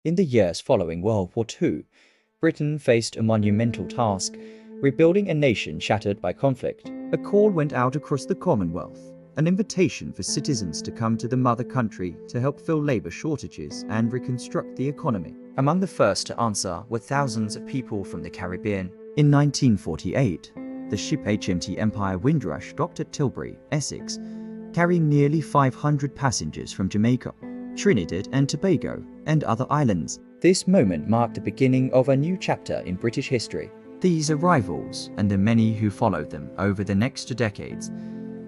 In the years following World War II, Britain faced a monumental task, rebuilding a nation shattered by conflict. A call went out across the Commonwealth, an invitation for citizens to come to the mother country to help fill labour shortages and reconstruct the economy. Among the first to answer were thousands of people from the Caribbean. In 1948, the ship HMT Empire Windrush docked at Tilbury, Essex, carrying nearly 500 passengers from Jamaica, Trinidad and Tobago, and other islands. This moment marked the beginning of a new chapter in British history. These arrivals, and the many who followed them over the next 2 decades,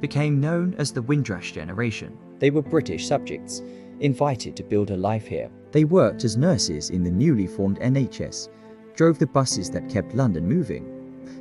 became known as the Windrush generation. They were British subjects, invited to build a life here. They worked as nurses in the newly formed NHS, drove the buses that kept London moving,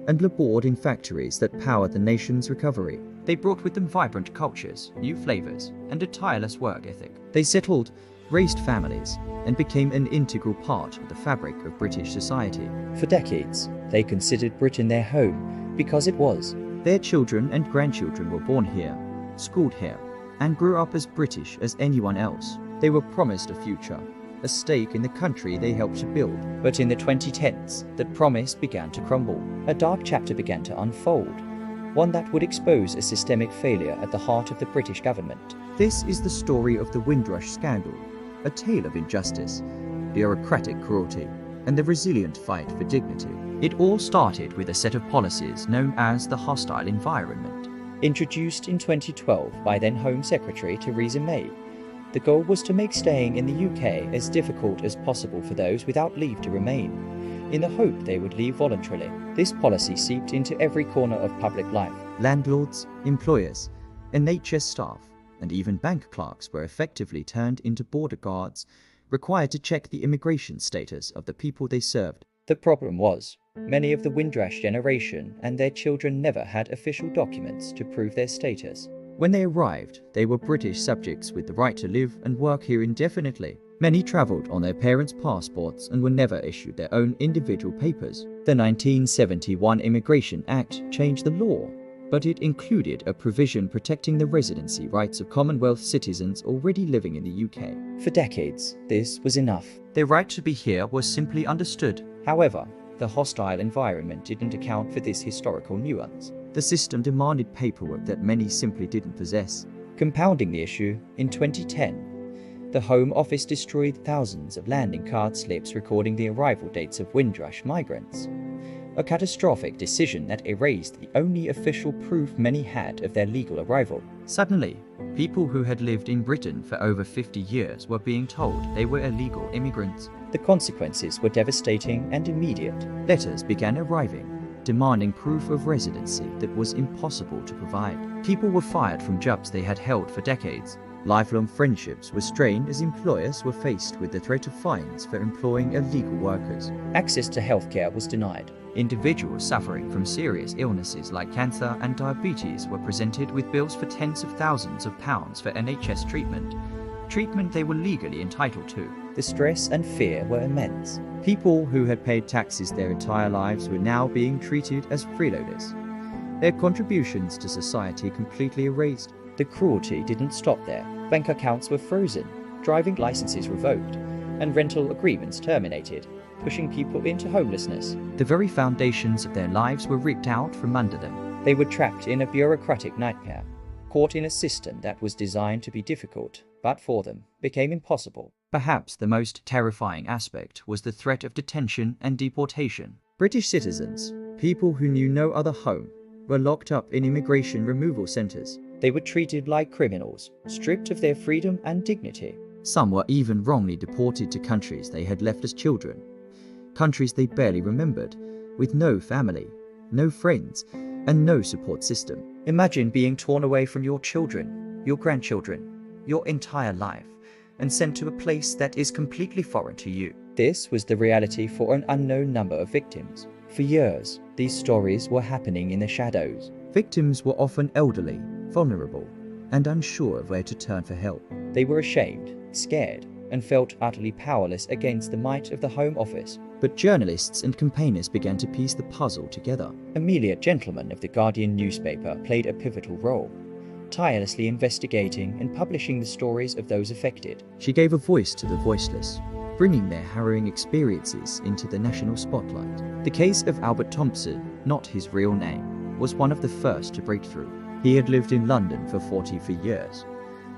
and labored in factories that powered the nation's recovery. They brought with them vibrant cultures, new flavours, and a tireless work ethic. They settled, raised families, and became an integral part of the fabric of British society. For decades, they considered Britain their home because it was. Their children and grandchildren were born here, schooled here, and grew up as British as anyone else. They were promised a future, a stake in the country they helped to build. But in the 2010s, that promise began to crumble. A dark chapter began to unfold, one that would expose a systemic failure at the heart of the British government. This is the story of the Windrush Scandal, a tale of injustice, bureaucratic cruelty, and the resilient fight for dignity. It all started with a set of policies known as the hostile environment. Introduced in 2012 by then Home Secretary Theresa May, the goal was to make staying in the UK as difficult as possible for those without leave to remain, in the hope they would leave voluntarily. This policy seeped into every corner of public life. Landlords, employers, NHS staff, and even bank clerks were effectively turned into border guards, required to check the immigration status of the people they served. The problem was, many of the Windrush generation and their children never had official documents to prove their status. When they arrived, they were British subjects with the right to live and work here indefinitely. Many travelled on their parents' passports and were never issued their own individual papers. The 1971 Immigration Act changed the law, but it included a provision protecting the residency rights of Commonwealth citizens already living in the UK. For decades, this was enough. Their right to be here was simply understood. However, the hostile environment didn't account for this historical nuance. The system demanded paperwork that many simply didn't possess. Compounding the issue, in 2010, the Home Office destroyed thousands of landing card slips recording the arrival dates of Windrush migrants. A catastrophic decision that erased the only official proof many had of their legal arrival. Suddenly, people who had lived in Britain for over 50 years were being told they were illegal immigrants. The consequences were devastating and immediate. Letters began arriving, demanding proof of residency that was impossible to provide. People were fired from jobs they had held for decades. Lifelong friendships were strained as employers were faced with the threat of fines for employing illegal workers. Access to healthcare was denied. Individuals suffering from serious illnesses like cancer and diabetes were presented with bills for tens of thousands of pounds for NHS treatment they were legally entitled to. The stress and fear were immense. People who had paid taxes their entire lives were now being treated as freeloaders, their contributions to society completely erased. The cruelty didn't stop there. Bank accounts were frozen, driving licenses revoked, and rental agreements terminated, pushing people into homelessness. The very foundations of their lives were ripped out from under them. They were trapped in a bureaucratic nightmare, caught in a system that was designed to be difficult, but for them, became impossible. Perhaps the most terrifying aspect was the threat of detention and deportation. British citizens, people who knew no other home, were locked up in immigration removal centres. They were treated like criminals, stripped of their freedom and dignity. Some were even wrongly deported to countries they had left as children, countries they barely remembered, with no family, no friends, and no support system. Imagine being torn away from your children, your grandchildren, your entire life, and sent to a place that is completely foreign to you. This was the reality for an unknown number of victims. For years, these stories were happening in the shadows. Victims were often elderly, vulnerable, and unsure of where to turn for help. They were ashamed, scared, and felt utterly powerless against the might of the Home Office. But journalists and campaigners began to piece the puzzle together. Amelia Gentleman of the Guardian newspaper played a pivotal role, tirelessly investigating and publishing the stories of those affected. She gave a voice to the voiceless, bringing their harrowing experiences into the national spotlight. The case of Albert Thompson, not his real name, was one of the first to break through. He had lived in London for 43 years,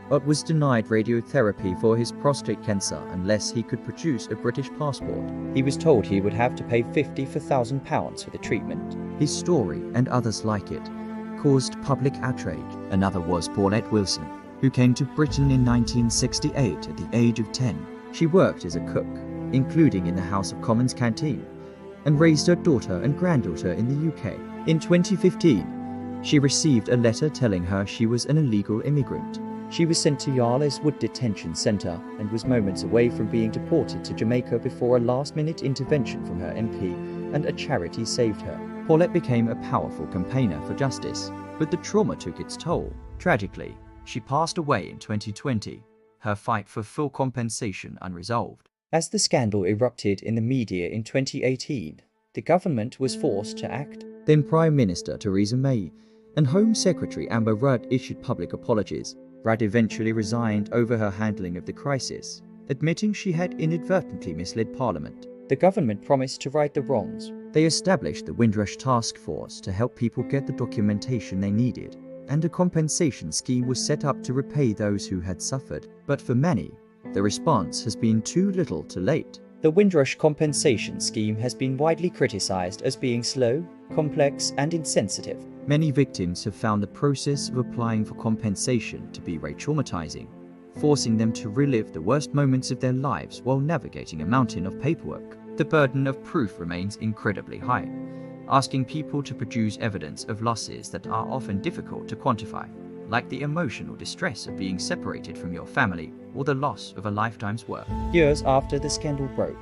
but was denied radiotherapy for his prostate cancer unless he could produce a British passport. He was told he would have to pay £50,000 for the treatment. His story, and others like it, caused public outrage. Another was Paulette Wilson, who came to Britain in 1968 at the age of 10. She worked as a cook, including in the House of Commons canteen, and raised her daughter and granddaughter in the UK. In 2015, she received a letter telling her she was an illegal immigrant. She was sent to Yarless Wood Detention Centre and was moments away from being deported to Jamaica before a last-minute intervention from her MP and a charity saved her. Paulette became a powerful campaigner for justice, but the trauma took its toll. Tragically, she passed away in 2020, her fight for full compensation unresolved. As the scandal erupted in the media in 2018, the government was forced to act. Then Prime Minister Theresa May and Home Secretary Amber Rudd issued public apologies. Rudd eventually resigned over her handling of the crisis, admitting she had inadvertently misled Parliament. The government promised to right the wrongs. They established the Windrush Task Force to help people get the documentation they needed, and a compensation scheme was set up to repay those who had suffered. But for many, the response has been too little too late. The Windrush compensation scheme has been widely criticized as being slow, complex, and insensitive. Many victims have found the process of applying for compensation to be re-traumatizing, forcing them to relive the worst moments of their lives while navigating a mountain of paperwork. The burden of proof remains incredibly high, asking people to produce evidence of losses that are often difficult to quantify, like the emotional distress of being separated from your family or the loss of a lifetime's work. Years after the scandal broke,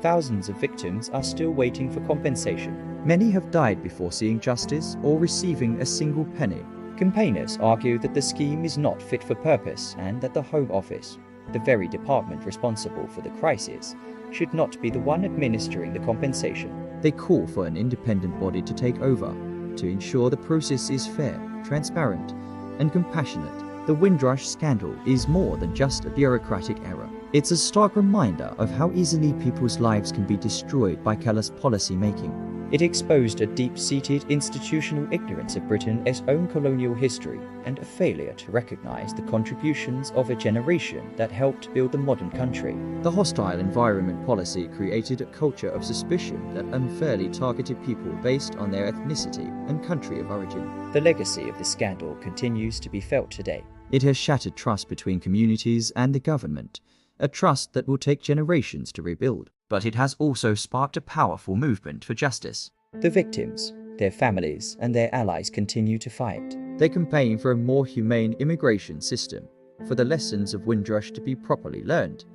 thousands of victims are still waiting for compensation. Many have died before seeing justice or receiving a single penny. Campaigners argue that the scheme is not fit for purpose and that the Home Office, the very department responsible for the crisis, should not be the one administering the compensation. They call for an independent body to take over, to ensure the process is fair, transparent, and compassionate. The Windrush Scandal is more than just a bureaucratic error. It's a stark reminder of how easily people's lives can be destroyed by callous policy making. It exposed a deep-seated institutional ignorance of Britain's own colonial history and a failure to recognize the contributions of a generation that helped build the modern country. The hostile environment policy created a culture of suspicion that unfairly targeted people based on their ethnicity and country of origin. The legacy of the scandal continues to be felt today. It has shattered trust between communities and the government, a trust that will take generations to rebuild. But it has also sparked a powerful movement for justice. The victims, their families, and their allies continue to fight. They campaign for a more humane immigration system, for the lessons of Windrush to be properly learned,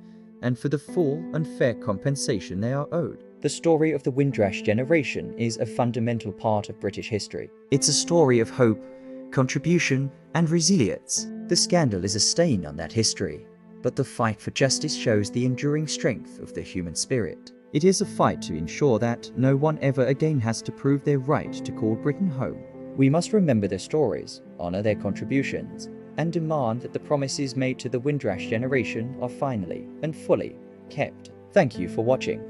and for the full and fair compensation they are owed. The story of the Windrush generation is a fundamental part of British history. It's a story of hope, contribution, and resilience. The scandal is a stain on that history, but the fight for justice shows the enduring strength of the human spirit. It is a fight to ensure that no one ever again has to prove their right to call Britain home. We must remember their stories, honor their contributions, and demand that the promises made to the Windrush generation are finally and fully kept. Thank you for watching.